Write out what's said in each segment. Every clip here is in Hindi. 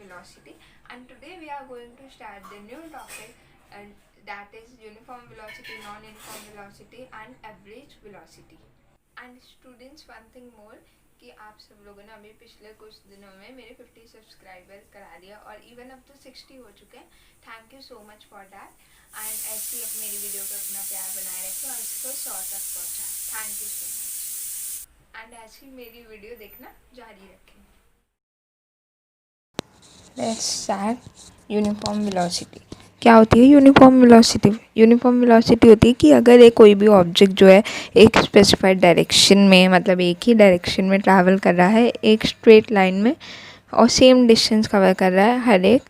velocity, and today we are going to start the new topic, and that is uniform velocity, non-uniform velocity and average velocity. And students one thing more कि आप सब लोगों ने अभी पिछले कुछ दिनों में मेरे 50 सब्सक्राइबर्स करा दिया और इवन अब तो 60 हो चुके हैं. Thank you so much for that. And ऐसे ही अपनी मेरी वीडियो पर अपना प्यार बनाए रखें और इसको 100 तक पहुँचाएं. Thank you so much. And ऐसे ही मेरी वीडियो देखना जारी रखें. Let's start uniform velocity. क्या होती है यूनिफॉर्म वेलोसिटी? यूनिफॉर्म वेलोसिटी होती है कि अगर एक कोई भी ऑब्जेक्ट जो है एक स्पेसिफाइड डायरेक्शन में, मतलब एक ही डायरेक्शन में ट्रैवल कर रहा है एक स्ट्रेट लाइन में और सेम डिस्टेंस कवर कर रहा है हर एक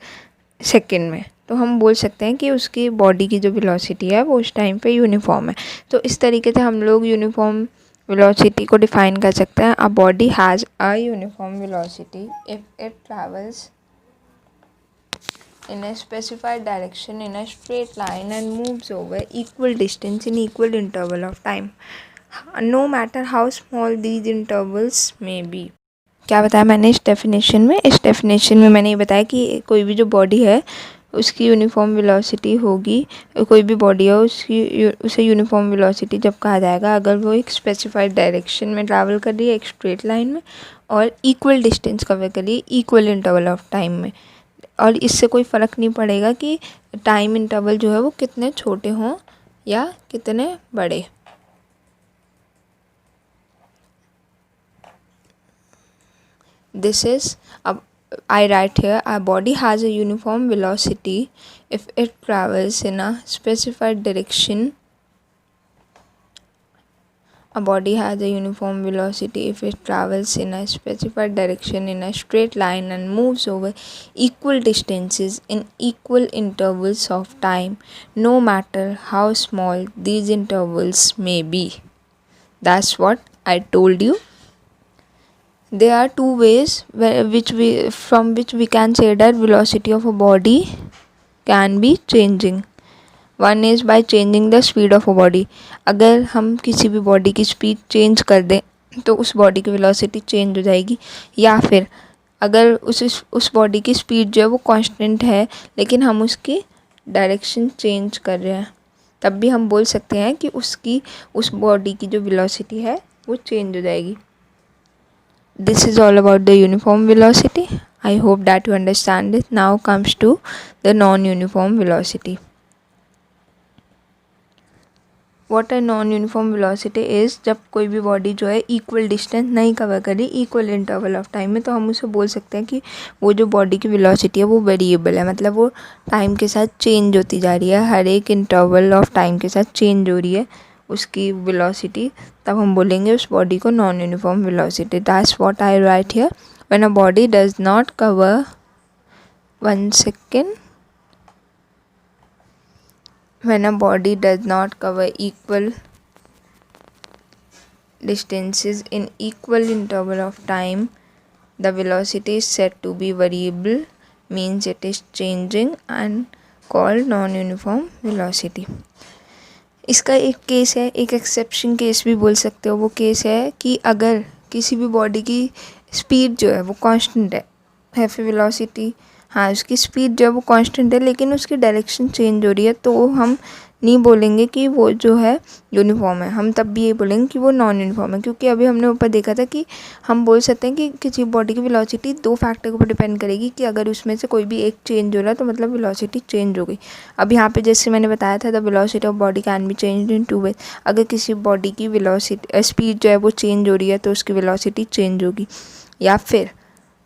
सेकेंड में, तो हम बोल सकते हैं कि उसकी बॉडी की जो वेलोसिटी है वो उस टाइम पे यूनिफॉर्म है. तो इस तरीके से हम लोग यूनिफॉर्म वेलोसिटी को डिफाइन कर सकते हैं. A body has a uniform velocity if it travels in a specified direction in a straight line and moves over equal distance in equal interval of time, no matter how small these intervals may be. क्या बताया मैंने इस डेफिनेशन में? इस डेफिनेशन में मैंने ये बताया कि कोई भी जो बॉडी है उसकी यूनिफॉर्म वेलोसिटी होगी. कोई भी बॉडी है उसे यूनिफॉर्म वेलोसिटी जब कहा जाएगा अगर वो एक स्पेसिफाइड डायरेक्शन में ट्रैवल कर रही है एक स्ट्रेट लाइन में और इक्वल डिस्टेंस कवर कर रही है इक्वल इंटरवल ऑफ टाइम में. और इससे कोई फ़र्क नहीं पड़ेगा कि टाइम इंटरवल जो है वो कितने छोटे हों या कितने बड़े. दिस इज़ अब I write here our body has a uniform velocity if it travels in a specified direction. A body has a uniform velocity if it travels in a specified direction in a straight line and moves over equal distances in equal intervals of time, no matter how small these intervals may be. That's what I told you. There are two ways from which we can say that velocity of a body can be changing. One is by changing the speed of a body. अगर हम किसी भी बॉडी की स्पीड चेंज कर दें तो उस बॉडी की वेलोसिटी चेंज हो जाएगी. या फिर अगर उस बॉडी की स्पीड जो है वो कांस्टेंट है लेकिन हम उसकी डायरेक्शन चेंज कर रहे हैं तब भी हम बोल सकते हैं कि उस बॉडी की जो वेलोसिटी है वो चेंज हो जाएगी. This is all about the uniform velocity. I hope that you understand it. Now comes to the non uniform velocity. What a non uniform velocity is जब कोई भी बॉडी जो है इक्वल डिस्टेंस नहीं कवर करी इक्वल इंटरवल ऑफ टाइम में, तो हम उसे बोल सकते हैं कि वो जो बॉडी की वेलोसिटी है वो वेरिएबल है, मतलब वो टाइम के साथ चेंज होती जा रही है, हर एक इंटरवल ऑफ टाइम के साथ चेंज हो रही है उसकी वेलोसिटी. तब हम बोलेंगे उस बॉडी को non uniform velocity. That's what I write here. When a body does not cover one second when a body does not cover equal distances in equal interval of time, the velocity is said to be variable, means it is changing and called non-uniform velocity. इसका एक केस है, एक एक्सेप्शन केस भी बोल सकते हो. वो केस है कि अगर किसी भी बॉडी की स्पीड जो है वो कांस्टेंट है फिर वेलोसिटी, हाँ उसकी स्पीड जो है वो कांस्टेंट है लेकिन उसकी डायरेक्शन चेंज हो रही है, तो हम नहीं बोलेंगे कि वो जो है यूनिफॉर्म है. हम तब भी ये बोलेंगे कि वो नॉन यूनिफॉर्म है, क्योंकि अभी हमने ऊपर देखा था कि हम बोल सकते हैं कि किसी बॉडी की वेलोसिटी दो फैक्टर के ऊपर डिपेंड करेगी कि अगर उसमें से कोई भी एक चेंज हो रहा है तो मतलब वेलोसिटी चेंज हो गई. अब यहाँ पे जैसे मैंने बताया था the velocity of body can be change in two ways. अगर किसी बॉडी की वेलोसिटी स्पीड जो है वो चेंज हो रही है तो उसकी वेलोसिटी चेंज होगी. या फिर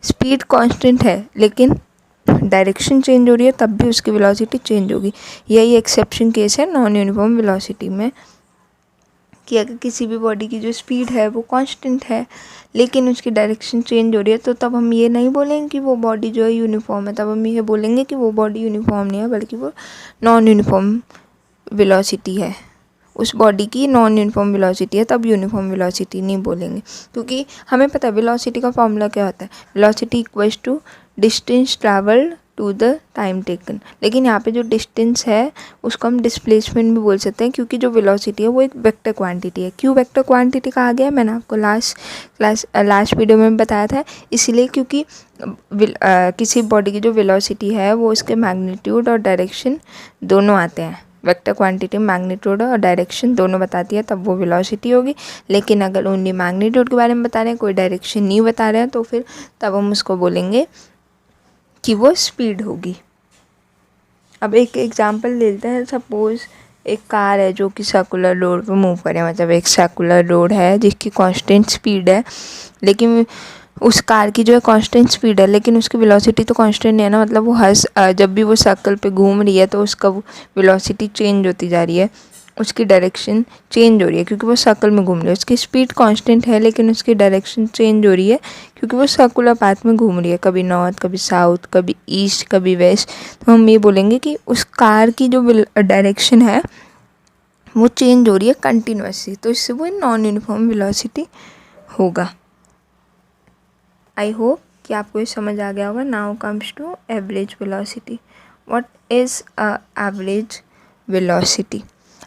स्पीड कांस्टेंट है लेकिन डायरेक्शन चेंज हो रही है तब भी उसकी वेलोसिटी चेंज होगी. यही एक्सेप्शन केस है नॉन यूनिफॉर्म वेलोसिटी में कि अगर किसी भी बॉडी की जो स्पीड है वो कांस्टेंट है लेकिन उसकी डायरेक्शन चेंज हो रही है तो तब हम ये नहीं बोलेंगे कि वो बॉडी जो है यूनिफॉर्म है. तब हम ये बोलेंगे कि वो बॉडी यूनिफॉर्म नहीं है बल्कि वो नॉन यूनिफॉर्म वेलोसिटी है. उस बॉडी की नॉन यूनिफॉर्म वेलोसिटी है, तब यूनिफॉर्म वेलोसिटी नहीं बोलेंगे, क्योंकि हमें पता है वेलोसिटी का फॉर्मूला क्या होता है. Velocity equals to distance travelled to the time taken. लेकिन यहाँ पे जो डिस्टेंस है उसको हम डिस्प्लेसमेंट भी बोल सकते हैं, क्योंकि जो वेलोसिटी है वो एक वेक्टर क्वांटिटी है। क्यों वेक्टर क्वांटिटी कहा गया, मैंने आपको लास्ट वीडियो में बताया था। इसलिए क्योंकि किसी बॉडी की जो वेलोसिटी है वो उसके मैग्नीट्यूड और डायरेक्शन दोनों आते हैं। वेक्टर क्वांटिटी मैग्नीट्यूड और डायरेक्शन दोनों बताती है, तब वो वेलोसिटी होगी। लेकिन अगर ओनली मैग्नीट्यूड के बारे में बता रहे हैं, कोई डायरेक्शन नहीं बता रहे हैं, तो फिर तब हम उसको बोलेंगे कि वो स्पीड होगी। अब एक एग्जांपल लेते हैं। सपोज़ एक कार है जो कि सर्कुलर रोड पे मूव करे, मतलब एक सर्कुलर रोड है जिसकी कांस्टेंट स्पीड है, लेकिन उस कार की जो है कांस्टेंट स्पीड है, लेकिन उसकी वेलोसिटी तो कांस्टेंट नहीं है ना। मतलब वो जब भी वो सर्कल पे घूम रही है तो उसका वेलोसिटी चेंज होती जा रही है, उसकी डायरेक्शन चेंज हो रही है, क्योंकि वो सर्कल में घूम रही है। उसकी स्पीड कांस्टेंट है लेकिन उसकी डायरेक्शन चेंज हो रही है, क्योंकि वो सर्कुलर पाथ में घूम रही है, कभी नॉर्थ, कभी साउथ, कभी ईस्ट, कभी वेस्ट। तो हम ये बोलेंगे कि उस कार की जो डायरेक्शन है वो चेंज हो रही है कंटिन्यूसली, तो इससे वो नॉन यूनिफॉर्म वेलोसिटी होगा। आई होप कि आपको ये समझ आ गया होगा। Now comes to average velocity. What is average velocity?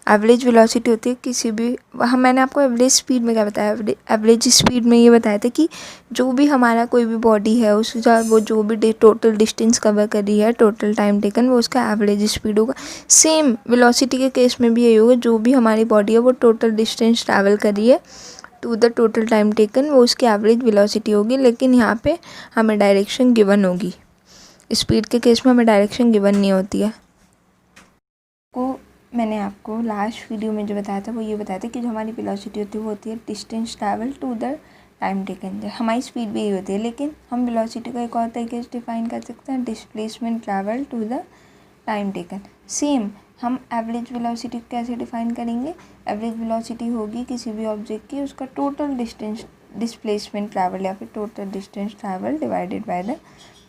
Average velocity होती है किसी भी, मैंने आपको एवरेज स्पीड में क्या बताया, एवरेज स्पीड में ये बताया था कि जो भी हमारा कोई भी बॉडी है उस वो जो भी टोटल डिस्टेंस कवर कर रही है, टोटल टाइम टेकन, वो उसका एवरेज स्पीड होगा। सेम वेलोसिटी के केस में भी यही होगा, जो भी हमारी बॉडी है वो टोटल डिस्टेंस ट्रैवल कर रही है to the total time taken, वो उसकी एवरेज वेलोसिटी होगी। लेकिन यहाँ पे हमें डायरेक्शन गिवन होगी। स्पीड के केस में हमें डायरेक्शन गिवन नहीं होती है। मैंने आपको लास्ट वीडियो में जो बताया था वो ये बताया था कि जो हमारी वेलोसिटी होती है वो होती है distance travel to the time taken. हमारी स्पीड भी यही होती है, लेकिन हम वेलोसिटी को एक और तरीके से डिफाइन कर सकते हैं, displacement travel to the time taken. Same हम एवरेज वेलोसिटी कैसे डिफाइन करेंगे? एवरेज वेलोसिटी होगी किसी भी ऑब्जेक्ट की उसका टोटल डिस्टेंस डिस्प्लेसमेंट ट्रैवल या फिर total distance travel divided by the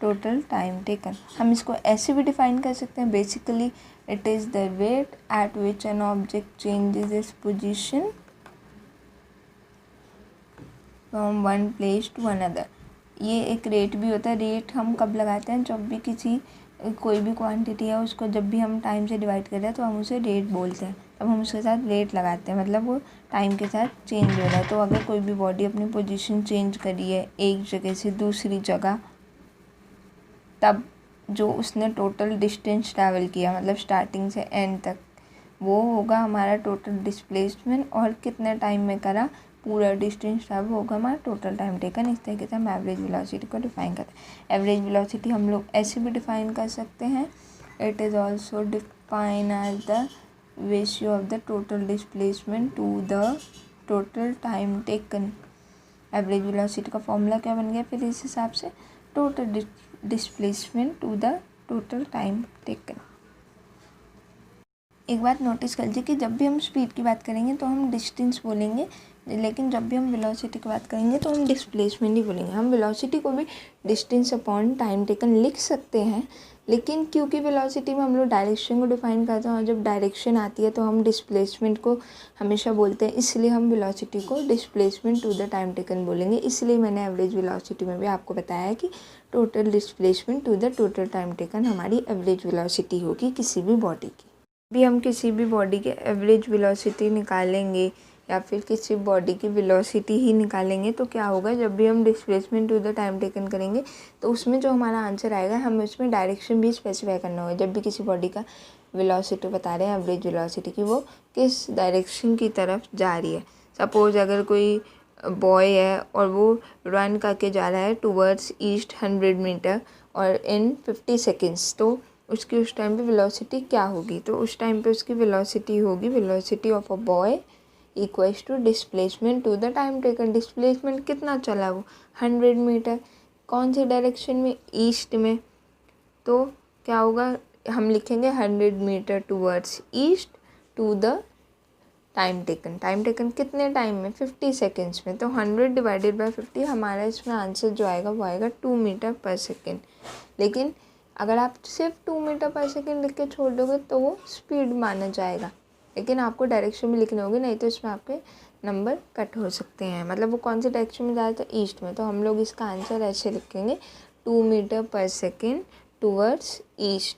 total time taken. हम इसको ऐसे भी डिफाइन कर सकते हैं, basically it is the rate at which an object changes its position from one place to another। ये एक रेट भी होता है। रेट हम कब लगाते हैं? जब भी कोई भी क्वांटिटी है उसको जब भी हम टाइम से डिवाइड कर रहे हैं तो हम उसे रेट बोलते हैं, तब हम उसके साथ रेट लगाते हैं, मतलब वो टाइम के साथ चेंज हो रहा है। तो अगर कोई भी बॉडी अपनी पोजीशन चेंज करी है एक जगह से दूसरी जगह, तब जो उसने टोटल डिस्टेंस ट्रैवल किया, मतलब स्टार्टिंग से एंड तक, वो होगा हमारा टोटल डिस्प्लेसमेंट। और कितने टाइम में करा पूरा डिस्टेंस ट्रैवल होगा हमारा टोटल टाइम टेकन। इस तरीके से हम एवरेज वेलोसिटी को डिफाइन करते हैं। एवरेज वेलोसिटी हम लोग ऐसे भी डिफाइन कर सकते हैं, it is also define as the ratio of the total displacement to the total time taken. Average velocity का फॉर्मूला क्या बन गया फिर इस हिसाब से? Total displacement to the total time taken. एक बात नोटिस कर लीजिए कि जब भी हम स्पीड की बात करेंगे तो हम डिस्टेंस बोलेंगे, लेकिन जब भी हम वेलोसिटी की बात करेंगे तो हम डिस्प्लेसमेंट ही बोलेंगे। हम वेलोसिटी को भी डिस्टेंस अपॉन टाइम टेकन लिख सकते हैं, लेकिन क्योंकि वेलोसिटी में हम लोग डायरेक्शन को डिफाइन करते हैं और जब डायरेक्शन आती है तो हम डिस्प्लेसमेंट को हमेशा बोलते हैं, इसलिए हम वेलोसिटी को displacement to the time taken बोलेंगे। इसलिए मैंने एवरेज वेलोसिटी में भी आपको बताया है कि total displacement to the total time taken हमारी एवरेज वेलोसिटी होगी किसी भी बॉडी की। भी हम किसी भी बॉडी के एवरेज वेलोसिटी निकालेंगे या फिर किसी बॉडी की वेलोसिटी ही निकालेंगे तो क्या होगा, जब भी हम displacement to the time taken करेंगे तो उसमें जो हमारा आंसर आएगा हमें उसमें डायरेक्शन भी स्पेसिफाई करना होगा। जब भी किसी बॉडी का वेलोसिटी बता रहे हैं एवरेज वेलोसिटी की, वो किस डायरेक्शन की तरफ जा रही है। सपोज़ अगर कोई बॉय है और वो रन करके जा रहा है टूवर्ड्स ईस्ट 100 मीटर और इन 50 सेकेंड्स, तो उसकी उस टाइम पे वेलोसिटी क्या होगी? तो उस टाइम पे उसकी वेलोसिटी होगी, velocity of a boy equals to displacement to the time taken. Displacement कितना चला वो? 100 मीटर। कौन से डायरेक्शन में? ईस्ट में। तो क्या होगा, हम लिखेंगे 100 metre towards east to the time taken. Time taken कितने टाइम में? 50 सेकेंड्स में। तो 100 डिवाइडेड बाय 50 हमारा इसमें आंसर जो आएगा वो आएगा 2 मीटर पर सेकेंड। लेकिन अगर आप सिर्फ 2 मीटर पर सेकेंड लिख के छोड़ दोगे तो वो स्पीड माना जाएगा, लेकिन आपको डायरेक्शन भी लिखने होगी, नहीं तो इसमें आपके नंबर कट हो सकते हैं। मतलब वो कौन से डायरेक्शन में जा रहा था? ईस्ट में। तो हम लोग इसका आंसर ऐसे लिखेंगे 2 मीटर पर सेकेंड towards east.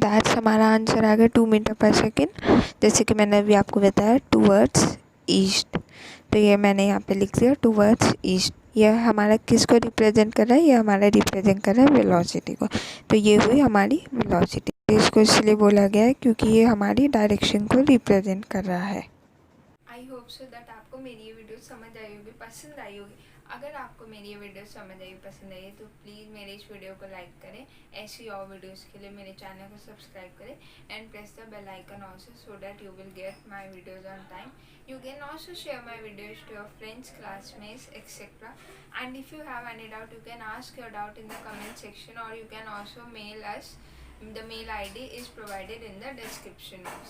दैट्स हमारा आंसर आ गया 2 मीटर पर सेकेंड, जैसे कि मैंने अभी आपको बताया टूवर्ड्स ईस्ट। तो ये मैंने यहाँ पे लिख दिया टूवर्ड्स ईस्ट। यह हमारा किसको रिप्रेजेंट कर रहा है? ये हमारा रिप्रेजेंट कर रहा है वेलोसिटी को। तो ये हुई हमारी वेलोसिटी। इसको इसलिए बोला गया है क्योंकि ये हमारी डायरेक्शन को रिप्रेजेंट कर रहा है। आई होप सो दैट आपको मेरी ये वीडियो समझ आई होगी, पसंद आई होगी। अगर आपको मेरी ये वीडियो समझ आई, पसंद आई तो प्लीज़ मेरे इस वीडियो को लाइक करें। ऐसी और वीडियोस के लिए मेरे चैनल को सब्सक्राइब करें and press the bell icon also so that you will get my videos on time. You can also share my videos to your friends, classmates, etc. And if you have any doubt, you can ask your doubt in the comment section, or you can also mail us. The mail ID is provided in the description box.